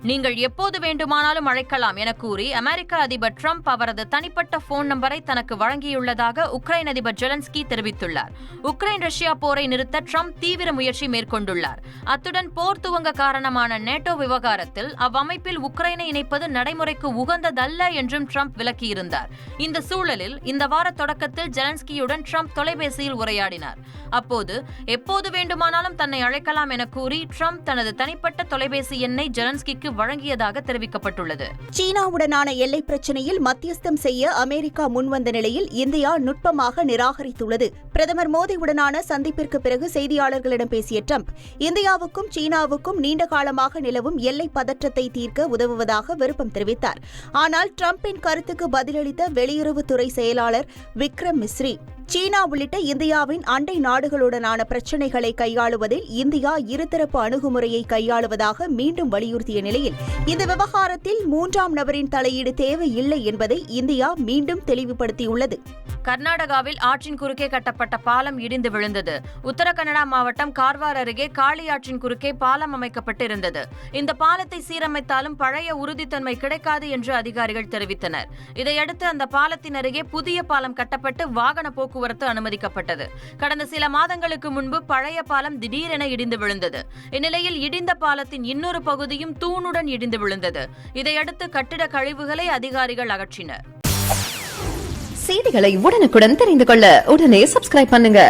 நீங்கள் எப்போது வேண்டுமானாலும் அழைக்கலாம் என கூறி அமெரிக்க அதிபர் டிரம்ப் அவரது தனிப்பட்ட போன் நம்பரை தனக்கு வழங்கியுள்ளதாக உக்ரைன் அதிபர் ஜெலன்ஸ்கி தெரிவித்துள்ளார். உக்ரைன் ரஷ்யா போரை நிறுத்த டிரம்ப் தீவிர முயற்சி மேற்கொண்டுள்ளார். அத்துடன் போர் துவங்க காரணமான நேட்டோ விவகாரத்தில் அவ்வமைப்பில் உக்ரைனை இணைப்பது நடைமுறைக்கு உகந்ததல்ல என்றும் டிரம்ப் விளக்கியிருந்தார். இந்த சூழலில் இந்த வார தொடக்கத்தில் ஜெலன்ஸ்கியுடன் டிரம்ப் தொலைபேசியில் உரையாடினார். அப்போது எப்போது வேண்டுமானாலும் தன்னை அழைக்கலாம் என கூறி டிரம்ப் தனது தனிப்பட்ட தொலைபேசி எண்ணை ஜெலன்ஸ்கிக்கு வழங்கியதாக தெரிவிக்கப்பட்டுள்ளது. சீனாவுடனான எல்லை பிரச்சினையில் மத்தியஸ்தம் செய்ய அமெரிக்கா முன்வந்த நிலையில் இந்தியா நுட்பமாக நிராகரித்துள்ளது. பிரதமர் மோடியுடனான சந்திப்பிற்கு பிறகு செய்தியாளர்களிடம் பேசிய டிரம்ப், இந்தியாவுக்கும் சீனாவுக்கும் நீண்ட காலமாக நிலவும் எல்லை பதற்றத்தை தீர்க்க உதவுவதாக விருப்பம் தெரிவித்தார். ஆனால் டிரம்பின் கருத்துக்கு பதிலளித்த வெளியுறவுத்துறை செயலாளர் விக்ரம் மிஸ்ரி, சீனா உள்ளிட்ட இந்தியாவின் அண்டை நாடுகளுடனான பிரச்சினைகளை கையாளுவதில் இந்தியா இருதரப்பு அணுகுமுறையை கையாளுவதாக மீண்டும் வலியுறுத்திய நிலையில் இந்த விவகாரத்தில் மூன்றாம் நபரின் தலையீடு தேவையில்லை என்பதை இந்தியா மீண்டும் தெளிவுபடுத்தியுள்ளது. கர்நாடகாவில் ஆற்றின் குறுக்கே கட்டப்பட்ட பாலம் இடிந்து விழுந்தது. உத்தர கன்னடா மாவட்டம் கார்வார் அருகே காளி ஆற்றின் குறுக்கே பாலம் அமைக்கப்பட்டிருந்தது. இந்த பாலத்தை சீரமைத்தாலும் பழைய உறுதித்தன்மை கிடைக்காது என்று அதிகாரிகள் தெரிவித்தனர். இதையடுத்து அந்த பாலத்தின் அருகே புதிய பாலம் கட்டப்பட்டு வாகன போக்குவரத்து அனுமதிக்கப்பட்டது. கடந்த சில மாதங்களுக்கு முன்பு பழைய பாலம் திடீரென இடிந்து விழுந்தது. இந்நிலையில் இடிந்த பாலத்தின் இன்னொரு பகுதியும் தூணுடன் இடிந்து விழுந்தது. இதையடுத்து கட்டிட கழிவுகளை அதிகாரிகள் அகற்றினர். செய்திகளை உடனுக்குடன் தெரிந்து கொள்ள உடனே சப்ஸ்கிரைப் பண்ணுங்க.